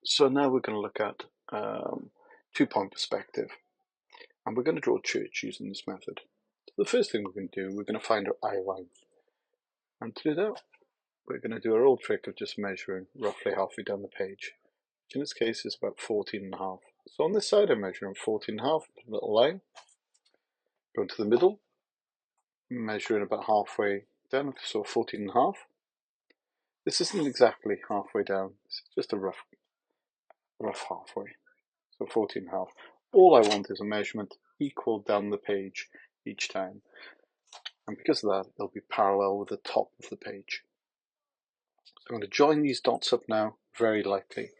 So now we're going to look at two-point perspective, and we're going to draw a church using this method. So the first thing we're going to do, we're going to find our eye line, and to do that we're going to do our old trick of just measuring roughly halfway down the page, which in this case is about 14.5. So on this side I'm measuring 14.5, a little line, going to the middle, measuring about halfway down, so 14.5. This isn't exactly halfway down, it's just a rough halfway. So 14.5. All I want is a measurement equal down the page each time. And because of that, it'll be parallel with the top of the page. So I'm going to join these dots up now very lightly.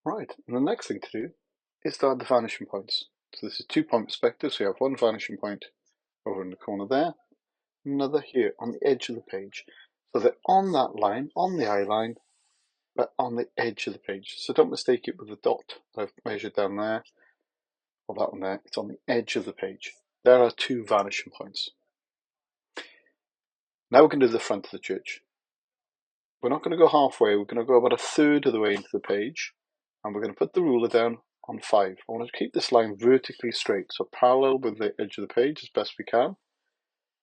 Right, and the next thing to do is to add the vanishing points. So this is two-point perspective, so you have one vanishing point over in the corner there, another here on the edge of the page. So they're on that line, on the eye line, but on the edge of the page. So don't mistake it with the dot that I've measured down there, or that one there. It's on the edge of the page. There are two vanishing points. Now we're going to do the front of the church. We're not going to go halfway, we're going to go about a third of the way into the page, and we're going to put the ruler down on 5. I want to keep this line vertically straight, so parallel with the edge of the page as best we can.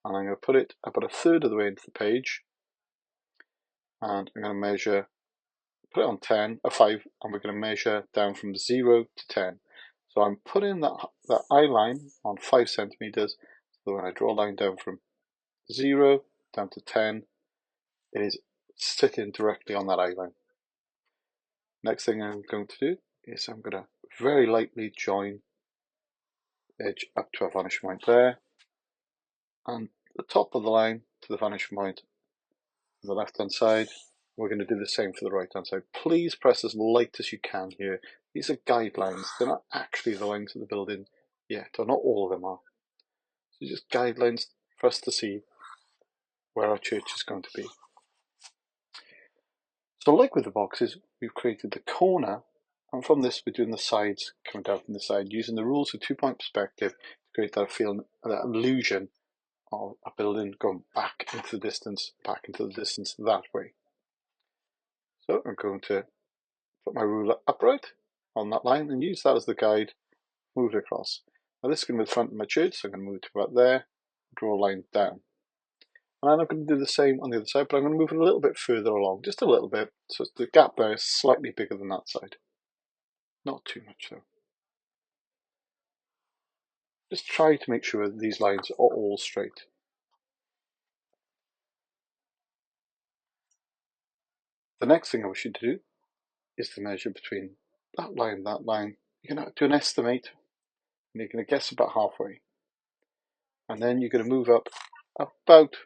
And I'm going to put it about a third of the way into the page, and I'm going to measure, put it on 5, and we're going to measure down from 0 to 10. So I'm putting that eye line on 5 centimeters, so when I draw a line down from 0 down to 10, it is sitting directly on that eye line. Next thing I'm going to do is I'm going to very lightly join the edge up to a vanishing point there, and the top of the line to the vanishing point on the left hand side. We're going to do the same for the right hand side. Please press as light as you can here. These are guidelines, they're not actually the lines of the building yet, or not all of them are. So just guidelines for us to see where our church is going to be. So like with the boxes, we've created the corner, and from this we're doing the sides coming down from the side, using the rules of two-point perspective to create that feeling, that illusion of a building going back into the distance that way. So I'm going to put my ruler upright on that line and use that as the guide, move it across. Now this is going to be the front of my church, so I'm going to move it to about there, draw a line down. And I'm going to do the same on the other side, but I'm going to move it a little bit further along, just a little bit, so the gap there is slightly bigger than that side. Not too much though. Just try to make sure that these lines are all straight. The next thing I wish you to do is to measure between that line and that line. You're going to do an estimate, and you're going to guess about halfway. And then you're going to move up about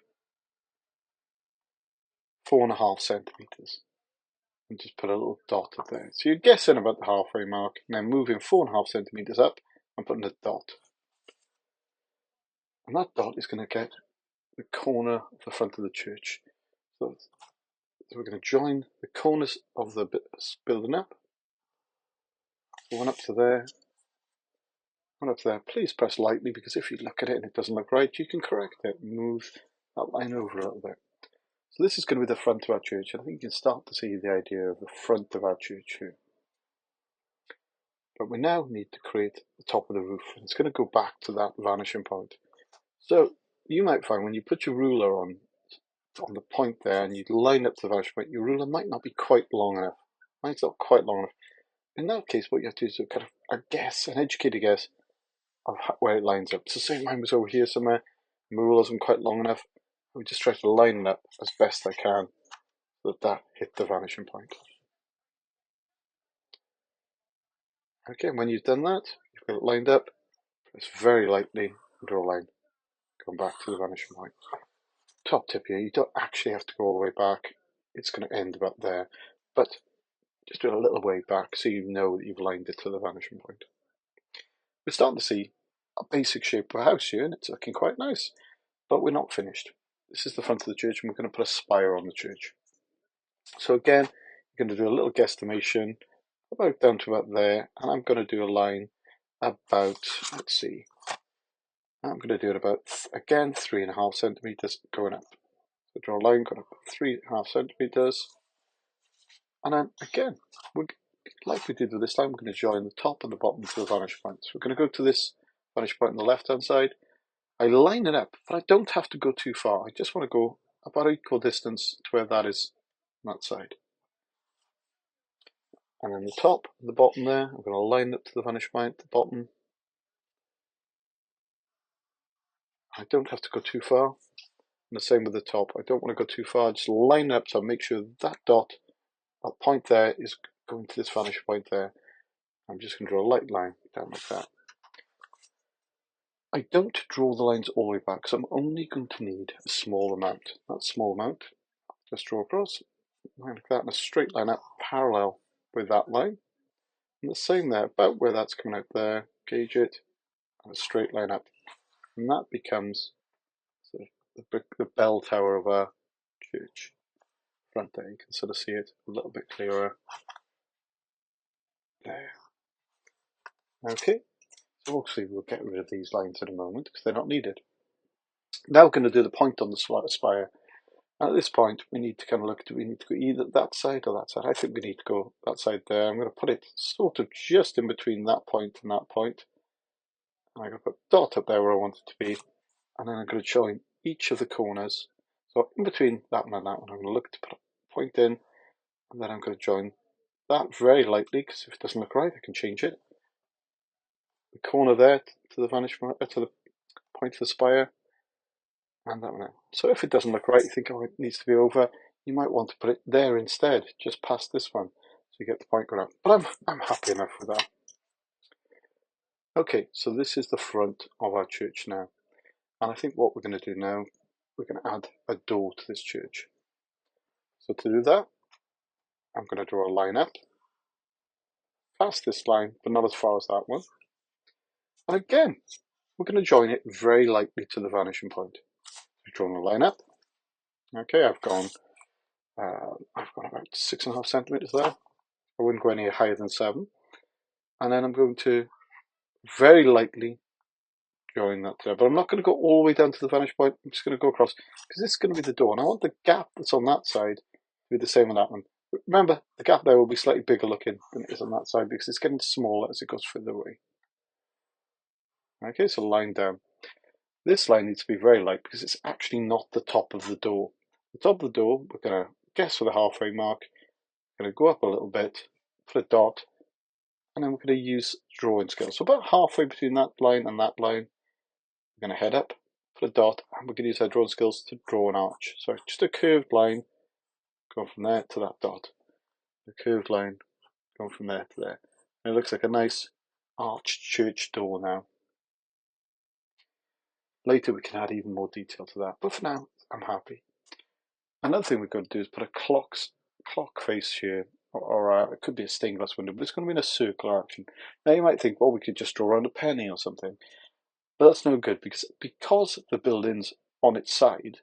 4.5 centimeters. And just put a little dot up there. So you're guessing about the halfway mark, and then moving 4.5 centimeters up and putting a dot. And that dot is going to get the corner of the front of the church. So we're going to join the corners of the building up. One up to there, one up to there. Please press lightly, because if you look at it and it doesn't look right, you can correct it. Move that line over a little bit. So this is going to be the front of our church, and I think you can start to see the idea of the front of our church here. But we now need to create the top of the roof, and it's going to go back to that vanishing point. So you might find when you put your ruler on the point there and you line up to the vanishing point, your ruler might not be quite long enough. Mine's not quite long enough. In that case, what you have to do is kind of an educated guess of where it lines up. So say mine was over here somewhere, my ruler wasn't quite long enough, I would just try to line it up as best I can so that hit the vanishing point. Okay, and when you've done that, you've got it lined up, press very lightly, draw a line, going back to the vanishing point. Top tip here, you don't actually have to go all the way back, it's going to end about there, but just do it a little way back so you know that you've lined it to the vanishing point. We're starting to see a basic shape of a house here, and it's looking quite nice, but we're not finished. This is the front of the church, and we're going to put a spire on the church. So again, you're going to do a little guesstimation about down to about there, and I'm going to do a line about, let's see, I'm going to do it about, again, 3.5 centimeters going up. So draw a line going up 3.5 centimeters. And then again, like we did with this line, we're going to join the top and the bottom to the vanishing point. So we're going to go to this vanishing point on the left hand side. I line it up, but I don't have to go too far. I just want to go about equal distance to where that is on that side. And then the top and the bottom there, I'm going to line it to the vanishing point, the bottom. I don't have to go too far. And the same with the top. I don't want to go too far. Just line it up so I make sure that dot, that point there, is going to this vanishing point there. I'm just going to draw a light line down like that. I don't draw the lines all the way back, so I'm only going to need a small amount. That small amount, just draw across, like that, in a straight line up parallel with that line. And the same there, about where that's coming out there, gauge it, and a straight line up. And that becomes sort of the bell tower of our church. Front there, you can sort of see it a little bit clearer. There. Okay, so obviously we'll get rid of these lines in a moment because they're not needed. Now we're going to do the point on the spire. And at this point, we need to kind of look, do we need to go either that side or that side? I think we need to go that side there. I'm going to put it sort of just in between that point and that point. And I'm going to put a dot up there where I want it to be. And then I'm going to join each of the corners. So in between that one and that one, I'm going to look to put a point in. And then I'm going to join that very lightly, because if it doesn't look right, I can change it. The corner there to the to the point of the spire. And that one out. So if it doesn't look right, you think, oh, it needs to be over, you might want to put it there instead, just past this one, so you get the point going up. But I'm happy enough with that. Okay, so this is the front of our church now. And I think what we're going to do now, we're going to add a door to this church. So to do that, I'm going to draw a line up, past this line, but not as far as that one. And again, we're going to join it very lightly to the vanishing point. We've drawn a line up. Okay, I've gone about 6.5 centimeters there. I wouldn't go any higher than 7. And then I'm going to very lightly join that there. But I'm not going to go all the way down to the vanishing point. I'm just going to go across, because this is going to be the door. And I want the gap that's on that side to be the same on that one. But remember, the gap there will be slightly bigger looking than it is on that side, because it's getting smaller as it goes further away. Okay, so line down. This line needs to be very light, because it's actually not the top of the door. The top of the door, we're going to guess for the halfway mark. We're going to go up a little bit, put a dot, and then we're going to use drawing skills. So about halfway between that line and that line, we're going to head up, put a dot, and we're going to use our drawing skills to draw an arch. So just a curved line going from there to that dot. A curved line going from there to there. And it looks like a nice arched church door now. Later we can add even more detail to that, but for now I'm happy. Another thing we're going to do is put a clock face here, or it could be a stained glass window, but it's going to be in a circular action. Now you might think, well, we could just draw around a penny or something, but that's no good, because the building's on its side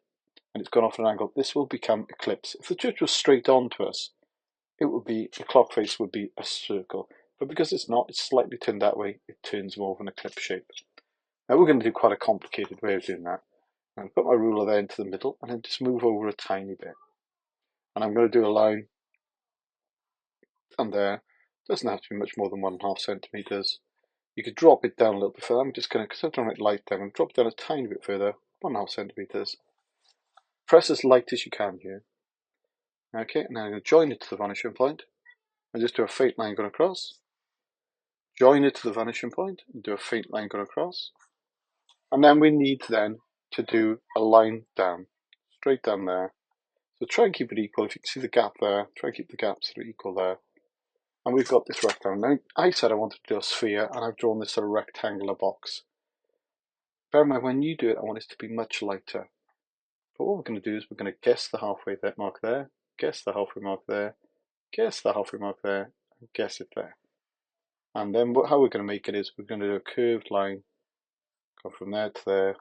and it's gone off at an angle, this will become eclipse. If the church was straight on to us, it would be, the clock face would be a circle, but because it's not, it's slightly turned that way, it turns more of an eclipse shape. Now we're going to do quite a complicated way of doing that. I'm going to put my ruler there into the middle and then just move over a tiny bit. And I'm going to do a line and there. Doesn't have to be much more than 1.5 centimeters. You could drop it down a little bit further. I'm just going to, because I've drawn it light there, I'm going to drop it down a tiny bit further, 1.5 centimeters. Press as light as you can here. Okay, and then I'm going to join it to the vanishing point and just do a faint line going across. Join it to the vanishing point and do a faint line going across. And then we need then to do a line down, straight down there. So try and keep it equal. If you can see the gap there, try and keep the gaps sort of equal there. And we've got this rectangle. Now, I said I wanted to do a sphere, and I've drawn this sort of rectangular box. Bear in mind, when you do it, I want it to be much lighter. But what we're going to do is we're going to guess the halfway mark there, guess the halfway mark there, guess the halfway mark there, and guess it there. And then how we're going to make it is we're going to do a curved line, go from there to there,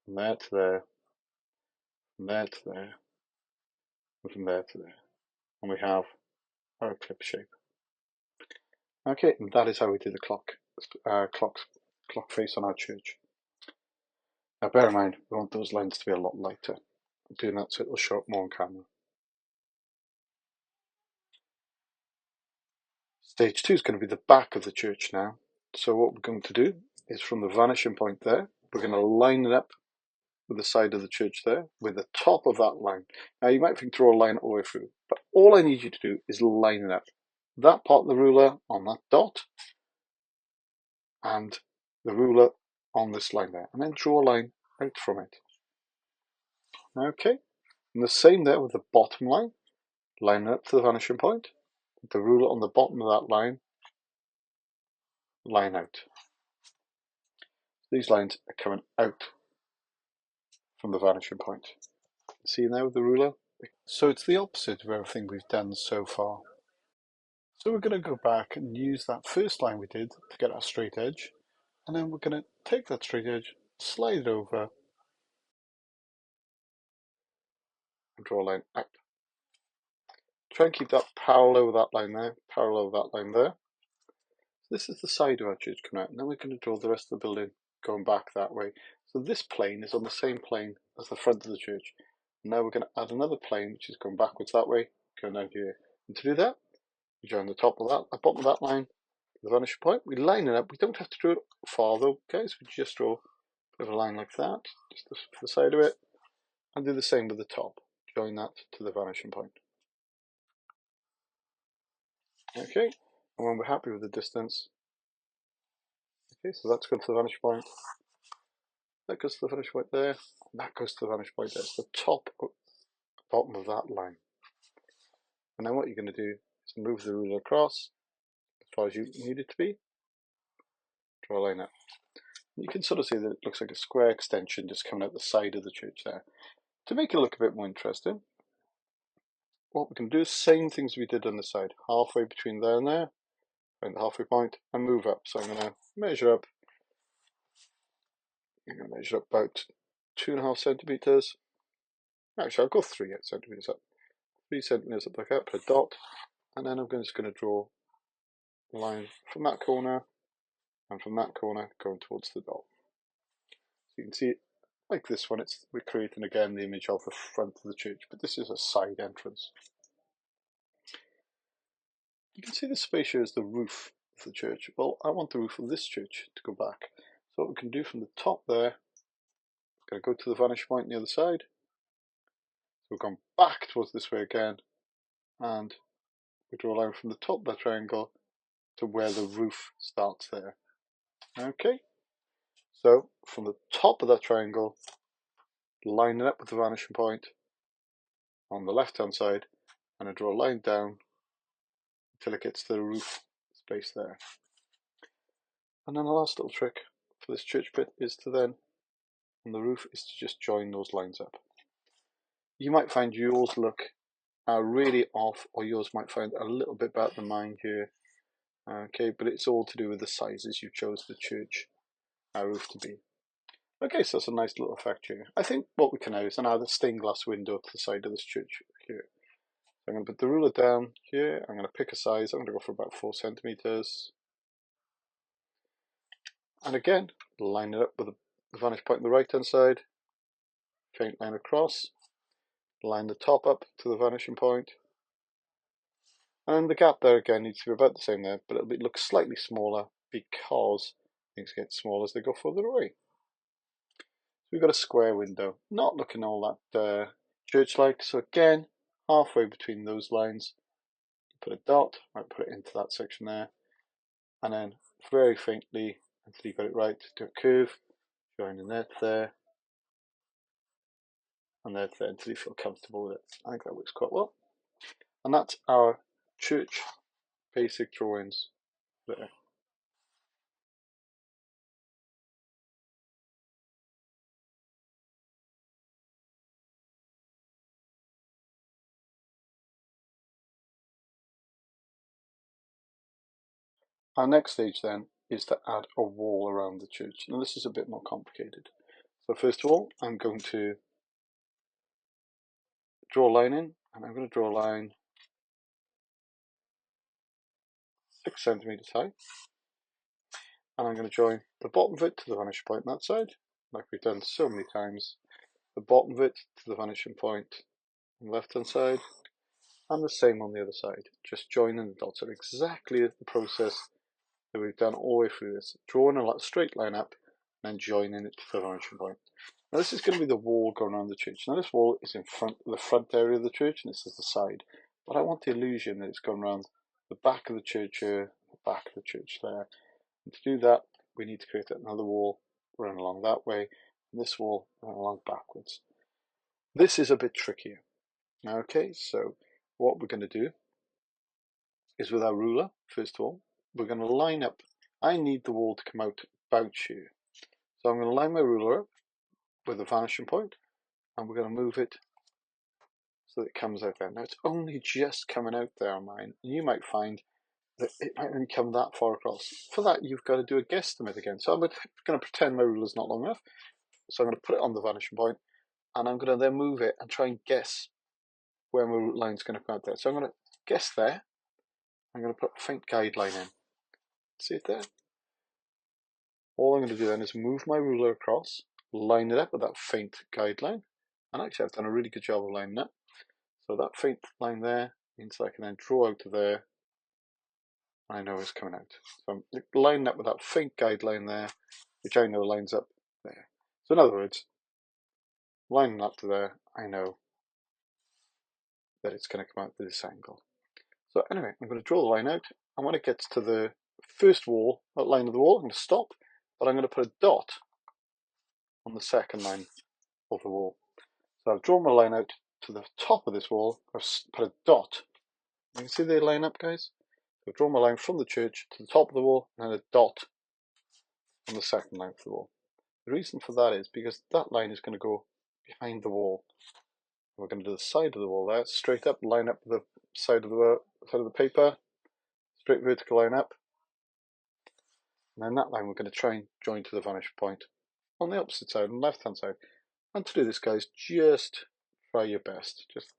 from there to there, from there to there, and from there to there. And we have our eclipse shape. Okay, and that is how we do the clock face on our church. Now bear in mind, we want those lines to be a lot lighter. I'm doing that so it'll show up more on camera. Stage 2 is going to be the back of the church now. So what we're going to do is from the vanishing point there, we're going to line it up with the side of the church there, with the top of that line. Now you might think draw a line all the way through, but all I need you to do is line it up. That part of the ruler on that dot, and the ruler on this line there, and then draw a line out from it. Okay, and the same there with the bottom line, line it up to the vanishing point, with the ruler on the bottom of that line, line out. These lines are coming out from the vanishing point. See now with the ruler? So it's the opposite of everything we've done so far. So we're going to go back and use that first line we did to get our straight edge, and then we're going to take that straight edge, slide it over, and draw a line up. Try and keep that parallel with that line there, parallel with that line there. This is the side of our church coming out, and then we're going to draw the rest of the building going back that way. So this plane is on the same plane as the front of the church. Now we're going to add another plane which is going backwards that way, going down here. And to do that, we join the top of that, the bottom of that line, the vanishing point. We line it up. We don't have to draw it far though, guys. We just draw a bit of a line like that, just for the side of it, and do the same with the top. Join that to the vanishing point. Okay, and when we're happy with the distance, okay, so that's going to the vanishing point. That goes to the vanishing point there, and that goes to the vanishing point there. It's the top, bottom of that line. And then what you're going to do is move the ruler across as far as you need it to be. Draw a line up. You can sort of see that it looks like a square extension just coming out the side of the church there. To make it look a bit more interesting, what we can do is same things we did on the side, halfway between there and there, find the halfway point, and move up. So I'm going to measure up. I'm going to measure up about 2.5 centimeters. Actually, I'll go 3 centimeters up. 3 centimeters up like that, put a dot, and then I'm just going to draw a line from that corner and from that corner going towards the dot. So you can see, like this one, we're creating again the image of the front of the church, but this is a side entrance. You can see the space here is the roof of the church. Well, I want the roof of this church to go back. So what we can do from the top there, we're going to go to the vanishing point on the other side. So we've gone back towards this way again, and we draw a line from the top of that triangle to where the roof starts there. Okay, so from the top of that triangle, line it up with the vanishing point on the left hand side, and I draw a line down until it gets to the roof space there. And then the last little trick for this church bit is to then, on the roof, is to just join those lines up. You might find yours look really off, or yours might find a little bit better than mine here. Okay, but it's all to do with the sizes you chose the church roof to be. Okay, so that's a nice little effect here. I think what we can have is add a stained glass window to the side of this church here. So I'm going to put the ruler down here. I'm going to pick a size. I'm going to go for about 4 centimeters. And again, line it up with the vanishing point on the right hand side. Faint line across. Line the top up to the vanishing point. And the gap there again needs to be about the same there, but it'll look slightly smaller because things get smaller as they go further away. We've got a square window, not looking all that church-like. So again, halfway between those lines, you put a dot, might put it into that section there, and then very faintly, until you got it right, do a curve, joining that there, and that there until you feel comfortable with it. I think that works quite well. And that's our church basic drawings there. Our next stage then is to add a wall around the church. Now this is a bit more complicated. So first of all, I'm going to draw a line in, and I'm going to draw a line 6 centimeters high, and I'm going to join the bottom of it to the vanishing point on that side, like we've done so many times, the bottom of it to the vanishing point on the left hand side, and the same on the other side, just joining the dots. So exactly the process that we've done all the way through this, drawing a straight line up and then joining it to the vanishing point. Now this is going to be the wall going around the church. Now this wall is in front of the front area of the church, and this is the side, but I want the illusion that it's going around the back of the church here, the back of the church there. And to do that, we need to create another wall running along that way, and this wall running along backwards. This is a bit trickier. Okay, so what we're going to do is, with our ruler, first of all, we're going to line up. I need the wall to come out about here. So I'm going to line my ruler up with a vanishing point, and we're going to move it so that it comes out there. Now it's only just coming out there on mine, and you might find that it might only come that far across. For that, you've got to do a guesstimate again. So I'm going to pretend my ruler's not long enough. So I'm going to put it on the vanishing point, and I'm going to then move it and try and guess where my line's going to come out there. So I'm going to guess there. I'm going to put a faint guideline in. See it there? All I'm going to do then is move my ruler across, line it up with that faint guideline, and actually I've done a really good job of lining it. So that faint line there means I can then draw out to there, and I know it's coming out. So I'm lining up with that faint guideline there, which I know lines up there. So in other words, lining up to there, I know that it's going to come out to this angle. So anyway, I'm going to draw the line out, and when it gets to the first wall, that line of the wall, I'm going to stop, but I'm going to put a dot on the second line of the wall. So I've drawn my line out to the top of this wall, I've put a dot. You can see they line up, guys? So I've drawn my line from the church to the top of the wall, and then a dot on the second line of the wall. The reason for that is because that line is going to go behind the wall. We're going to do the side of the wall there, straight up, line up the side of the paper, straight vertical line up, and then that line we're going to try and join to the vanishing point on the opposite side, on the left hand side. And to do this, guys, just try your best. Just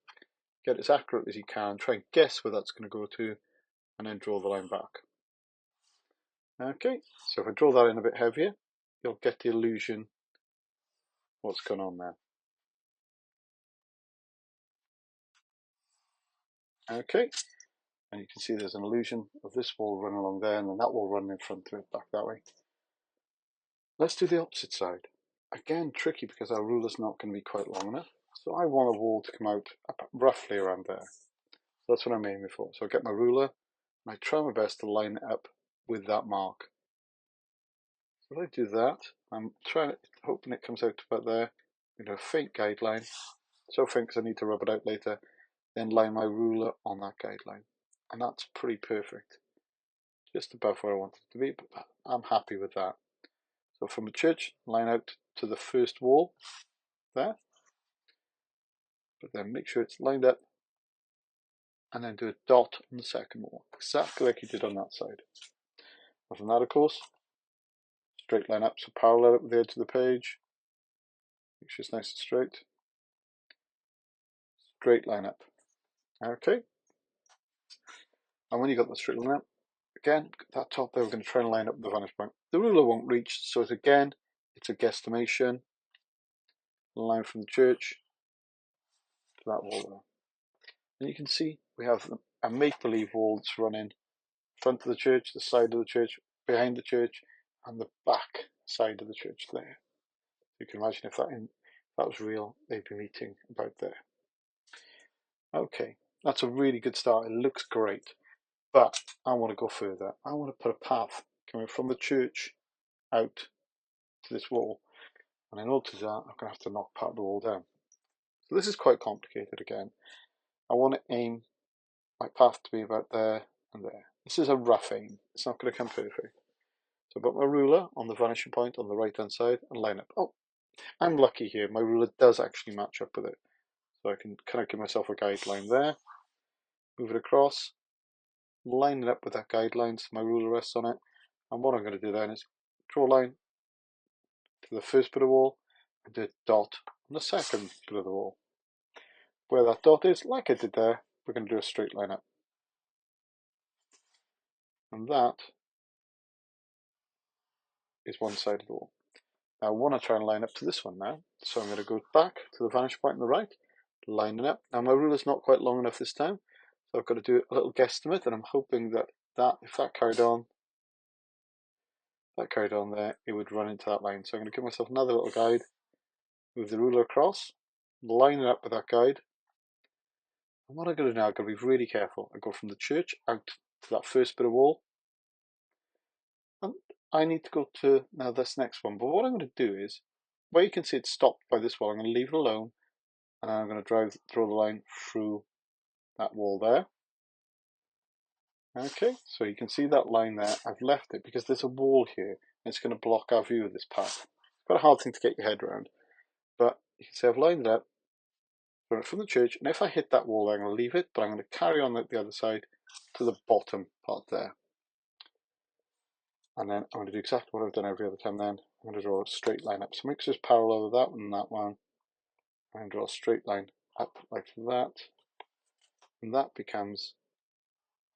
get as accurate as you can, try and guess where that's going to go to, and then draw the line back. Okay, so if I draw that in a bit heavier, you'll get the illusion of what's going on there. Okay, and you can see there's an illusion of this wall running along there, and then that wall running in front of it back that way. Let's do the opposite side. Again, tricky because our ruler's not going to be quite long enough. So I want a wall to come out roughly around there. So that's what I'm aiming for. So I get my ruler, and I try my best to line it up with that mark. So if I do that, I'm hoping it comes out about there. I'm going to do a faint guideline. So faint because I need to rub it out later. Then line my ruler on that guideline. And that's pretty perfect. Just above where I want it to be, but I'm happy with that. So from the church, line out to the first wall there. But then make sure it's lined up, and then do a dot on the second wall, exactly like you did on that side. And from that, of course, straight line up, so parallel up with the edge of the page. Make sure it's nice and straight. Straight line up. Okay. And when you got the straight line up, again, that top there, we're going to try and line up with the vanishing point. The ruler won't reach, so again, it's a guesstimation. Line from the church to that wall there. And you can see we have a make-believe wall that's running front of the church, the side of the church, behind the church, and the back side of the church there. You can imagine if that was real, they'd be meeting about there. Okay, that's a really good start. It looks great, but I want to go further. I want to put a path coming from the church out to this wall, and in order to do that, I'm going to have to knock part of the wall down. So this is quite complicated again. I want to aim my path to be about there and there. This is a rough aim. It's not going to come perfect. So I put my ruler on the vanishing point on the right hand side and line up. Oh, I'm lucky here. My ruler does actually match up with it. So I can kind of give myself a guideline there. Move it across. Line it up with that guideline so my ruler rests on it. And what I'm going to do then is draw a line to the first bit of wall and do a dot on the second bit of the wall. Where that dot is, like I did there, we're going to do a straight line up. And that is one side of the wall. I want to try and line up to this one now. So I'm going to go back to the vanishing point on the right, line it up. Now my ruler's not quite long enough this time, so I've got to do a little guesstimate, and I'm hoping that if that carried on there, it would run into that line. So I'm going to give myself another little guide, move the ruler across, line it up with that guide. And what I'm going to do now, I'm going to be really careful. I go from the church out to that first bit of wall, and I need to go to now this next one. But what I'm going to do is, where you can see it's stopped by this wall, I'm going to leave it alone, and I'm going to draw the line through that wall there. Okay, so you can see that line there. I've left it because there's a wall here, and it's going to block our view of this path. It's quite a hard thing to get your head around, but you can see I've lined it up from the church, and if I hit that wall, I'm going to leave it, but I'm going to carry on at the other side to the bottom part there. And then I'm going to do exactly what I've done every other time then. I'm going to draw a straight line up. So make sure it's parallel with that one and that one. And draw a straight line up like that. And that becomes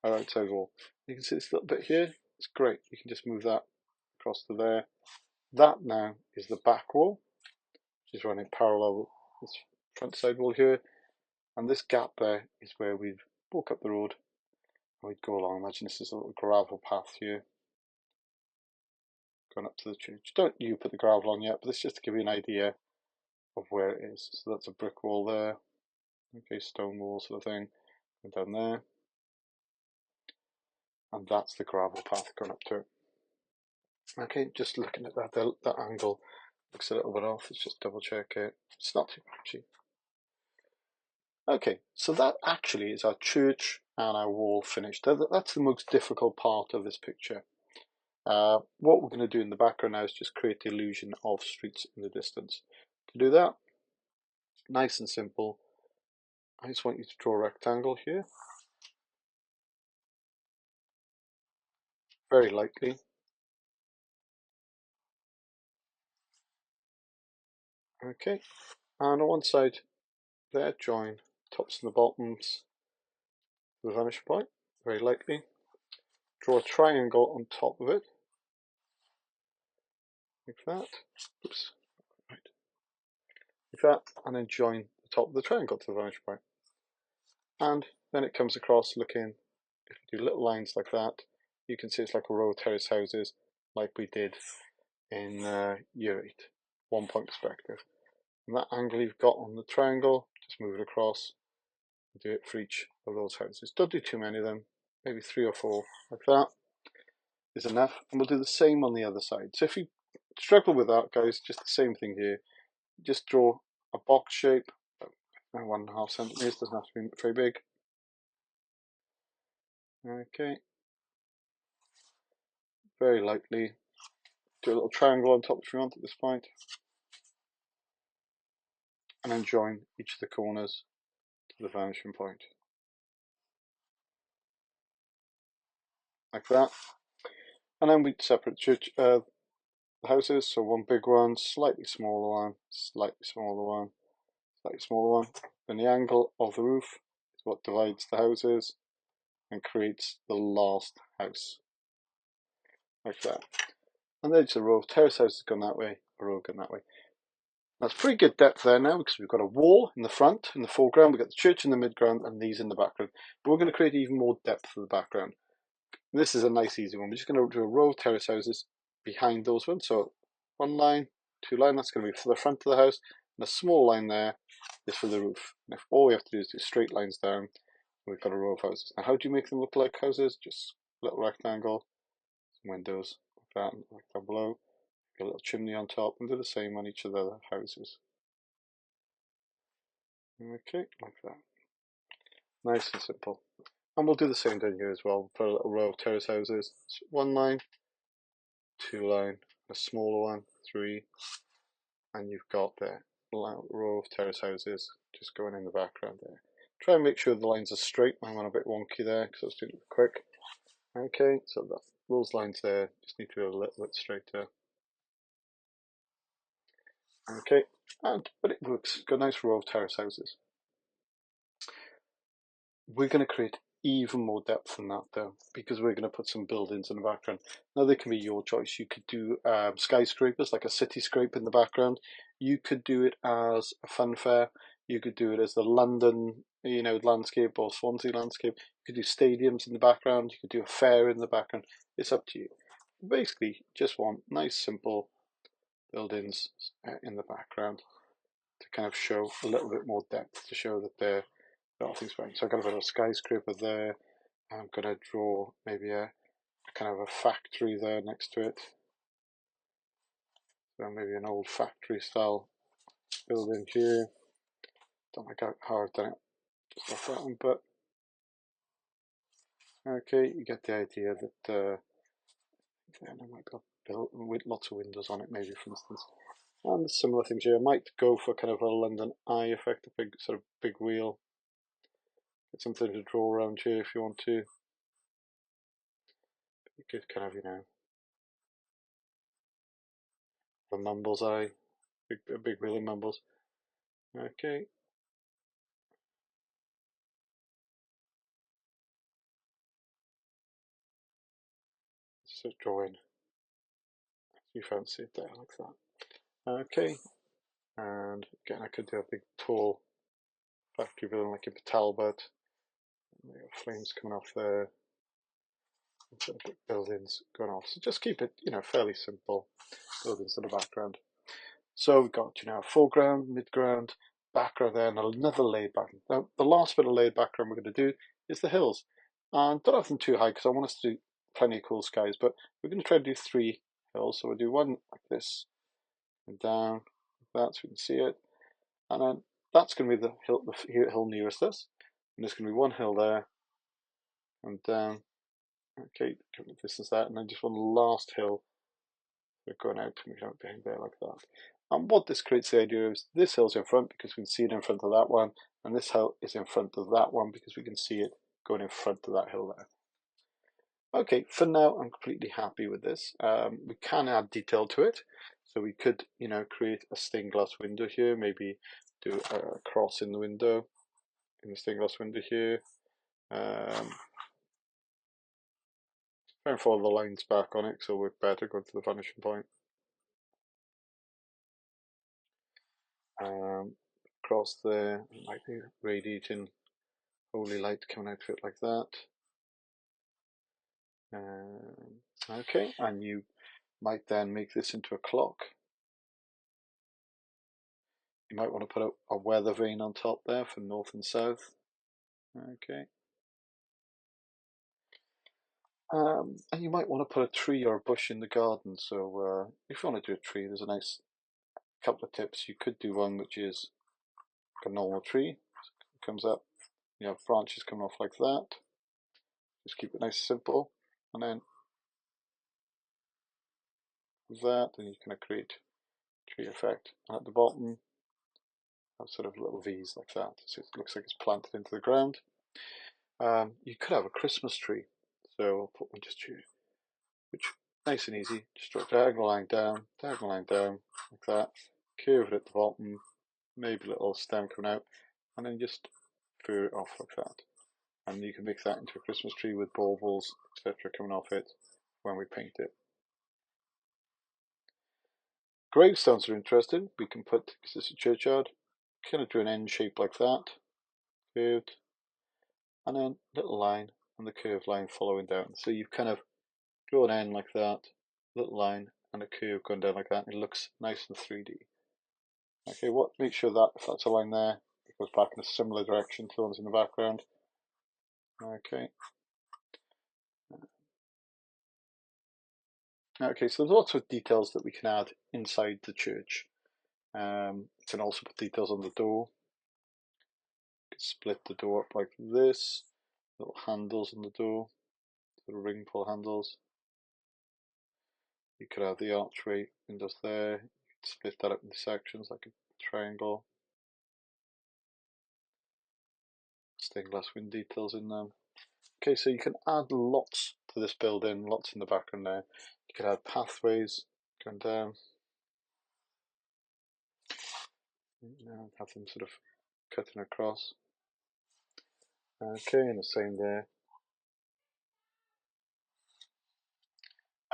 our outside wall. You can see this little bit here. It's great. You can just move that across to there. That now is the back wall, which is running parallel with this front side wall here. And this gap there is where we've walk up the road and we'd go along. Imagine this is a little gravel path here, going up to the church. Don't you put the gravel on yet, but this is just to give you an idea of where it is. So that's a brick wall there. Okay, stone wall sort of thing. And down there. And that's the gravel path going up to it. Okay, just looking at that angle looks a little bit off. Let's just double check it. It's not too patchy. Okay, so that actually is our church and our wall finished. That's the most difficult part of this picture. What we're going to do in the background now is just create the illusion of streets in the distance. To do that, nice and simple, I just want you to draw a rectangle here. Very lightly. Okay, and on one side there, join tops and the bottoms with the vanishing point, very lightly. Draw a triangle on top of it, like that. Oops, right. Like that, and then join the top of the triangle to the vanishing point. And then it comes across looking, if you do little lines like that, you can see it's like a row of terrace houses, like we did in year 8, 1 point perspective. And that angle you've got on the triangle, just move it across, and do it for each of those houses. Don't do too many of them, maybe 3 or 4, like that is enough. And we'll do the same on the other side. So if you struggle with that, guys, just the same thing here. Just draw a box shape, 1.5 centimeters, doesn't have to be very big. Okay, very lightly. Do a little triangle on top if you want at this point. And then join each of the corners to the vanishing point. Like that. And then we separate the houses, so one big one, slightly smaller one, slightly smaller one, slightly smaller one. Then the angle of the roof is what divides the houses and creates the last house. Like that. And there's a row of terrace houses going that way, a row going that way. That's pretty good depth there now because we've got a wall in the front, in the foreground, we've got the church in the midground and these in the background. But we're going to create even more depth for the background. This is a nice easy one. We're just going to do a row of terrace houses behind those ones. So 1 line, 2 line, that's going to be for the front of the house, and a small line there is for the roof. And if all we have to do is do straight lines down, we've got a row of houses. Now how do you make them look like houses? Just a little rectangle, some windows, like that, like down below. A little chimney on top, and do the same on each of the other houses. Okay, like that. Nice and simple. And we'll do the same down here as well. Put a little row of terrace houses. 1 line, 2 line, a smaller one, 3, and you've got there a row of terrace houses just going in the background there. Try and make sure the lines are straight. I went a bit wonky there because I was doing it quick. Okay, so those lines there just need to be a little bit straighter. Okay, but it works. Got a nice row of terrace houses. We're going to create even more depth than that though, because we're going to put some buildings in the background. Now they can be your choice. You could do skyscrapers, like a cityscape in the background. You could do it as a fun fair. You could do it as the London, landscape, or Swansea landscape. You could do stadiums in the background. You could do a fair in the background. It's up to you. Basically, just want nice, simple buildings in the background to kind of show a little bit more depth, to show that they're things right. So I've got a bit of a skyscraper there. I'm going to draw maybe a kind of a factory there next to it. So maybe an old factory style building here. Don't like how I've done it just off that one, but okay, you get the idea that I might have built with lots of windows on it, maybe, for instance. And similar things here. I might go for kind of a London Eye effect, a big sort of big wheel. Get something to draw around here if you want to. You could kind of, the Mumbles Eye, a big wheel of Mumbles. Okay. So drawing. You fancy it there like that. Okay. And again, I could do a big tall factory building like a Talbot. Flames coming off there. Buildings going off. So just keep it, fairly simple. Buildings in the background. So we've got, foreground, midground, background there, and another laid background. Now, the last bit of laid background we're going to do is the hills. And don't have them too high because I want us to do plenty of cool skies, but we're going to try to do 3 hills. So we'll do one like this, and down, like that, so we can see it. And then that's going to be the hill nearest us. And there's going to be one hill there, and down. Okay, distance that, and then just one last hill. We're going out and we're out behind there like that. And what this creates the idea is this hill's in front because we can see it in front of that one, and this hill is in front of that one because we can see it going in front of that hill there. Okay, for now I'm completely happy with this. We can add detail to it, so we could, create a stained glass window here, maybe do a cross in the window, in the stained glass window here. Try and follow the lines back on it, so we're better going to the vanishing point. Across there, like radiating holy light coming out of it like that. Okay, and you might then make this into a clock. You might want to put a weather vane on top there for north and south. Okay. And you might want to put a tree or a bush in the garden. So if you want to do a tree, there's a nice couple of tips. You could do one which is like a normal tree. It comes up, you have branches coming off like that. Just keep it nice and simple. And then that, and you kind of create tree effect. And at the bottom, have sort of little V's like that. So it looks like it's planted into the ground. You could have a Christmas tree. So I'll put one just here, which nice and easy. Just draw a diagonal line down, like that. Curve it at the bottom, maybe a little stem coming out, and then just fur it off like that. And you can make that into a Christmas tree with baubles, etc. coming off it when we paint it. Gravestones are interesting. We can put, because this is a churchyard, kind of do an N shape like that, curved, and then little line and the curved line following down. So you've kind of draw an N like that, little line and a curve going down like that, and it looks nice and 3D. Okay, make sure that if that's a line there, it goes back in a similar direction to the ones in the background. Okay. Okay, so there's lots of details that we can add inside the church. You can also put details on the door. You can split the door up like this, little handles on the door, little ring pull handles. You could have the archway windows there. You could split that up into sections like a triangle. Stained glass window details in them. Okay, so you can add lots to this building, lots in the background there. You could add pathways going down. Have them sort of cutting across. Okay, and the same there.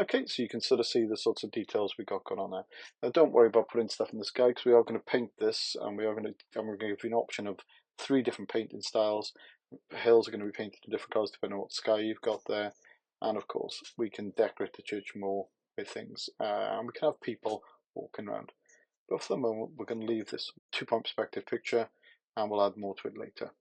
Okay, so you can sort of see the sorts of details we got going on there. Now, don't worry about putting stuff in the sky because we are going to paint this, and we're going to give you an option of 3 different painting styles. The hills are going to be painted in different colours depending on what sky you've got there, and of course we can decorate the church more with things, and we can have people walking around. But for the moment, we're going to leave this 2-point perspective picture, and we'll add more to it later.